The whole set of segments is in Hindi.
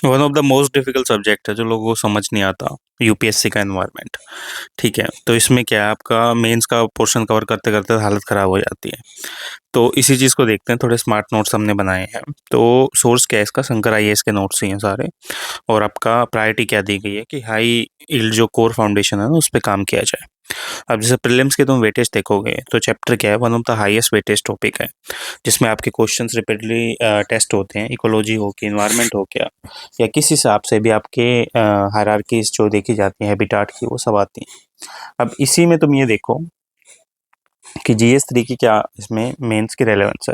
One of the most difficult subject है जो लोगों को समझ नहीं आता, यूपीएससी का एनवायरनमेंट। ठीक है, तो इसमें क्या है, आपका मेंस का पोर्शन कवर करते करते हालत ख़राब हो जाती है। तो इसी चीज़ को देखते हैं, थोड़े स्मार्ट नोट्स हमने बनाए हैं। तो सोर्स क्या है इसका, शंकर आईएएस के नोट्स ही हैं सारे। और आपका प्रायोरिटी क्या दी गई है कि हाई यील्ड जो कोर फाउंडेशन है ना, उस पे काम किया जाए। अब जैसे प्रीलिम्स के तुम वेटेज देखोगे तो चैप्टर क्या है, one of the highest weightage topic है, जिसमें आपके क्वेश्चंस रिपीटेडली टेस्ट होते हैं। इकोलॉजी हो कि इन्वायरमेंट हो क्या, या किस हिसाब से भी आपके हायरार्कीज जो देखी जाती है हैबिटाट की, वो सब आती हैं। अब इसी में तुम ये देखो कि जीएस 3 की क्या इसमें मेंस की रेलेवेंस है।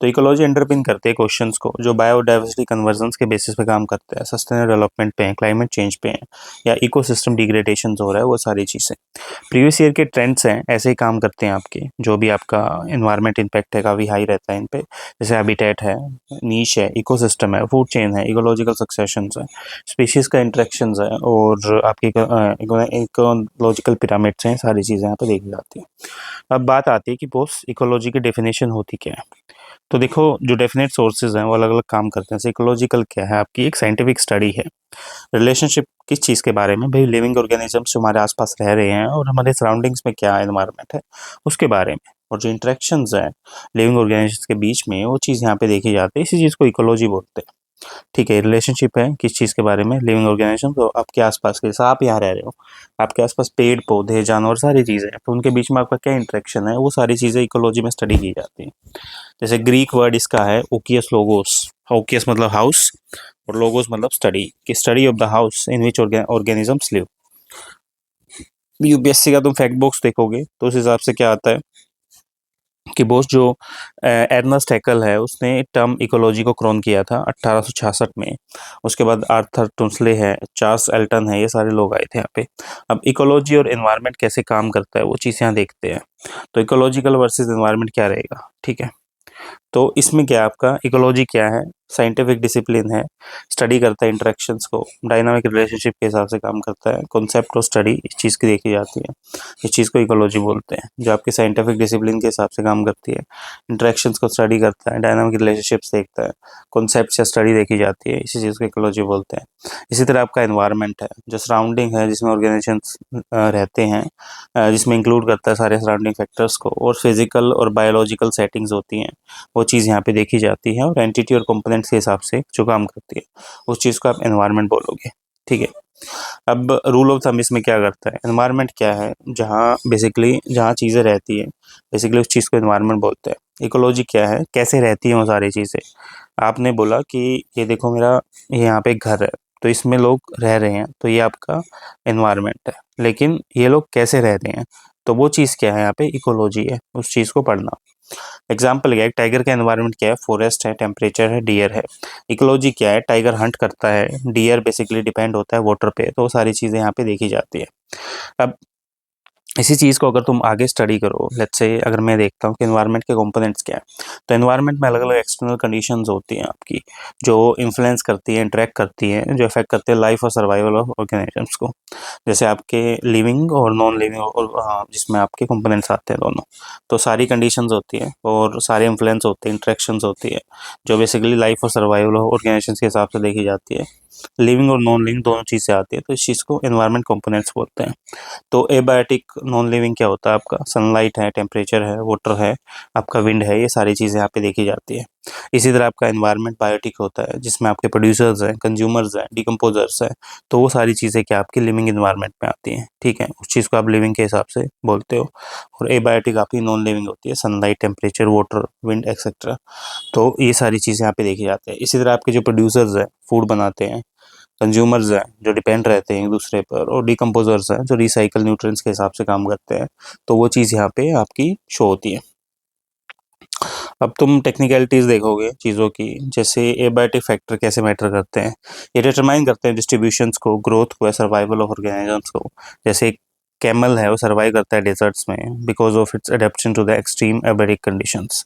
तो इकोलॉजी अंडरपिन करते हैं क्वेश्चंस को जो बायोडाइवर्सिटी कन्वर्जेंस के बेसिस पे काम करते हैं, सस्टेनेबल डेवलपमेंट पे हैं, क्लाइमेट चेंज पे हैं, या इकोसिस्टम डिग्रेडेशन हो रहा है, वो सारी चीज़ें प्रीवियस ईयर के ट्रेंड्स हैं, ऐसे ही काम करते हैं आपके। जो भी आपका इन्वायरमेंट इम्पैक्ट है काफ़ी हाई रहता है इन पे, जैसे हैबिटेट है, नीश है, इकोसिस्टम है, फूड चेन है, इकोलॉजिकल सक्सेशंस है, स्पीशीज़ का इंट्रैक्शंस है, और आपकी इकोलॉजिकल पिरामिड्स हैं। सारी चीज़ें यहाँ पे देखी जाती हैं। अब बात आती है कि पोस्ट इकोलॉजी की डेफिनेशन होती क्या है। तो देखो, जो डेफिनेट सोर्सेज हैं वो अलग अलग काम करते हैं। इकोलॉजिकल क्या है, आपकी एक साइंटिफिक स्टडी है, रिलेशनशिप किस चीज़ के बारे में, भाई लिविंग ऑर्गेनिजम्स जो हमारे आसपास रह रहे हैं और हमारे सराउंडिंग्स में क्या एनवायरनमेंट है उसके बारे में। और जो इंटरेक्शंस है लिविंग ऑर्गेनिजम्स के बीच में, वो चीज़ यहाँ पे देखी जाती है। इसी चीज़ को इकोलॉजी बोलते हैं। ठीक है, रिलेशनशिप है किस चीज़ के बारे में, लिविंग ऑर्गेनिज्म, तो आपके आसपास के, जैसे आप यहाँ रह रहे हो, आपके आसपास पेड़ पौधे जानवर सारी चीज़ें हैं, तो उनके बीच में आपका क्या इंटरेक्शन है, वो सारी चीज़ें इकोलॉजी में स्टडी की जाती हैं। जैसे ग्रीक वर्ड इसका है ओकियस लोगोस। ओकियस मतलब हाउस, और लोगोस मतलब स्टडी, कि study of the house in which organisms live. UPSC का तुम फैक्ट बॉक्स देखोगे तो उस हिसाब से क्या आता है कि बोस जो एर्नस्ट हैकल है, उसने टर्म इकोलॉजी को क्रोन किया था 1866 में। उसके बाद आर्थर टुन्सले है, चार्ल्स एल्टन है, ये सारे लोग आए थे यहाँ पे। अब इकोलॉजी और एनवायरनमेंट कैसे काम करता है वो चीज़ यहाँ देखते हैं। तो इकोलॉजिकल वर्सेस एनवायरनमेंट क्या रहेगा, ठीक है। तो इसमें क्या आपका इकोलॉजी क्या है, साइंटिफिक डिसिप्लिन है, स्टडी करता है इंटरेक्शंस को, डायनामिक रिलेशनशिप के हिसाब से काम करता है, कॉन्सेप्ट और स्टडी इस चीज़ की देखी जाती है। इस चीज़ को इकोलॉजी बोलते हैं, जो आपके साइंटिफिक डिसिप्लिन के हिसाब से काम करती है, इंटरेक्शंस को स्टडी करता है, डायनामिक रिलेशनशिप्स देखता है, कॉन्सेप्ट या स्टडी देखी जाती है, इसी चीज़ को इकोलॉजी बोलते हैं। इसी तरह आपका एनवायरनमेंट है, जो सराउंडिंग है जिसमें ऑर्गेनाइजेशंस रहते हैं, जिसमें इंक्लूड करता है सारे सराउंडिंग फैक्टर्स को, और फिजिकल और बायोलॉजिकल सेटिंग्स होती हैं, वो चीज़ यहाँ पे देखी जाती है। और एंटिटी और कंपोनेंट्स के हिसाब से जो काम करती है, उस चीज़ को आप एनवायरनमेंट बोलोगे, ठीक है। अब रूल ऑफ थंब इसमें क्या करता है, एनवायरनमेंट क्या है, जहाँ बेसिकली जहाँ चीज़ें रहती हैं, बेसिकली उस चीज़ को एनवायरनमेंट बोलते हैं। इकोलॉजी क्या है, कैसे रहती हैं वो सारी चीज़ें। आपने बोला कि ये देखो मेरा, ये यहाँ पे एक घर है, तो इसमें लोग रह रहे हैं, तो ये आपका एनवायरनमेंट है। लेकिन ये लोग कैसे रह रहे हैं, तो वो चीज़ क्या है यहाँ पे, इकोलॉजी है, उस चीज़ को पढ़ना। एग्जाम्पल क्या है, टाइगर का एनवायरनमेंट क्या है, फॉरेस्ट है, टेम्परेचर है, डियर है। इकोलॉजी क्या है, टाइगर हंट करता है, डियर बेसिकली डिपेंड होता है वाटर पे, तो वो सारी चीज़ें यहाँ पे देखी जाती है। अब इसी चीज़ को अगर तुम आगे स्टडी करो, लेट्स से अगर मैं देखता हूँ कि एनवायरनमेंट के कंपोनेंट्स क्या है, तो एनवायरनमेंट में अलग अलग एक्सटर्नल कंडीशंस होती हैं आपकी, जो इन्फ्लुएंस करती हैं, इंटरेक्ट करती हैं, जो इफेक्ट करते हैं लाइफ और सर्वाइवल ऑफ ऑर्गेनिजम्स को। जैसे आपके लिविंग और नॉन लिविंग, और जिसमें आपके कंपोनेंट्स आते हैं दोनों, तो सारी कंडीशंस होती हैं और सारे इन्फ्लुएंस होते हैं, इंटरेक्शंस होती है, जो बेसिकली लाइफ और सर्वाइवल ऑफ ऑर्गेनाइजेशंस के हिसाब से देखी जाती है। लिविंग और नॉन लिविंग दोनों चीज़ें आती है, तो इस चीज़ को एनवायरनमेंट कंपोनेंट्स बोलते हैं। तो एबायोटिक नॉन लिविंग क्या होता है, आपका सनलाइट है, टेम्परेचर है, वाटर है, आपका विंड है, ये सारी चीज़ें यहाँ पे देखी जाती है। इसी तरह आपका एनवायरनमेंट बायोटिक होता है, जिसमें आपके प्रोड्यूसर्स हैं, कंज्यूमर्स हैं, डिकम्पोजर्स हैं, तो वो सारी चीज़ें क्या आपकी लिविंग एनवायरनमेंट में आती हैं, ठीक है। उस चीज़ को आप लिविंग के हिसाब से बोलते हो। और एबायोटिक आपकी नॉन लिविंग होती है, sunlight, temperature, water, wind etcetera, तो ये सारी चीज़ें यहाँ पे देखी जाती है। इसी तरह आपके जो प्रोड्यूसर्स हैं, फूड बनाते हैं, कंज्यूमर्स हैं जो डिपेंड रहते हैं एक दूसरे पर, और डिकम्पोजर्स हैं जो रिसाइकल न्यूट्रिएंट्स के हिसाब से काम करते हैं, तो वो चीज़ यहाँ पे आपकी शो होती है। अब तुम टेक्निकलिटीज़ देखोगे चीज़ों की, जैसे एबायोटिक फैक्टर कैसे मैटर करते हैं, ये डिटरमाइन करते हैं डिस्ट्रीब्यूशंस को, ग्रोथ को या सर्वाइवल ऑफ ऑर्गेनिजम्स को। जैसे कैमल है, वो सर्वाइव करता है डेजर्ट्स में because of its adaptation to the extreme abiotic conditions.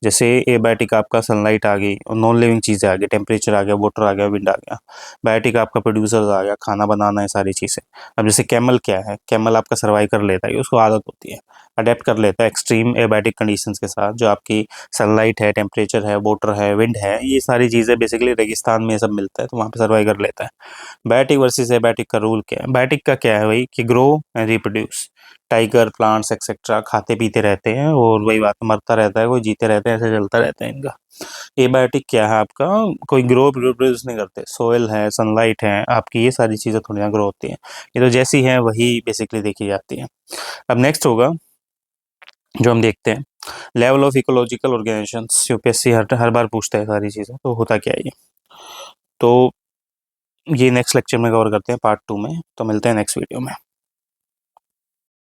जैसे एबायोटिक आपका सनलाइट आ गई, और नॉन लिविंग चीज़ें आ गई, टेम्परेचर आ गया, वाटर आ गया, विंड आ गया। बायोटिक आपका प्रोड्यूसर्स आ गया, खाना बनाना है, सारी चीज़ें। अब जैसे कैमल क्या है, कैमल आपका सर्वाइव कर लेता है, उसको आदत होती है। अडेप्ट कर लेता है एक्सट्रीम एबायोटिक कंडीशंस के साथ, जो आपकी सनलाइट है, टेम्परेचर है, वाटर है, विंड है, ये सारी चीज़ें बेसिकली रेगिस्तान में सब मिलता है, तो वहाँ पे सर्वाइव कर लेता है। बायोटिक वर्सेस एबायोटिक का रूल क्या है? बायोटिक का क्या है भाई कि grow and reproduce. Tiger, plants etcetera खाते पीते रहते हैं और वही बात, मरता रहता है, कोई जीते रहते हैं, ऐसे चलता रहता है इनका। एबायोटिक क्या है आपका? कोई ग्रो रिप्रोड्यूस नहीं करते। सोयल है, सनलाइट है आपकी, ये सारी चीज़ें थोड़ी ना ग्रो होती हैं, ये तो जैसी हैं वही बेसिकली देखी जाती हैं। अब नेक्स्ट होगा जो हम देखते हैं, level of ecological organisations. UPSC हर बार पूछता है सारी चीज़ें, तो होता क्या है ये, तो ये नेक्स्ट लेक्चर में कवर करते हैं पार्ट 2 में। तो मिलते हैं नेक्स्ट वीडियो में।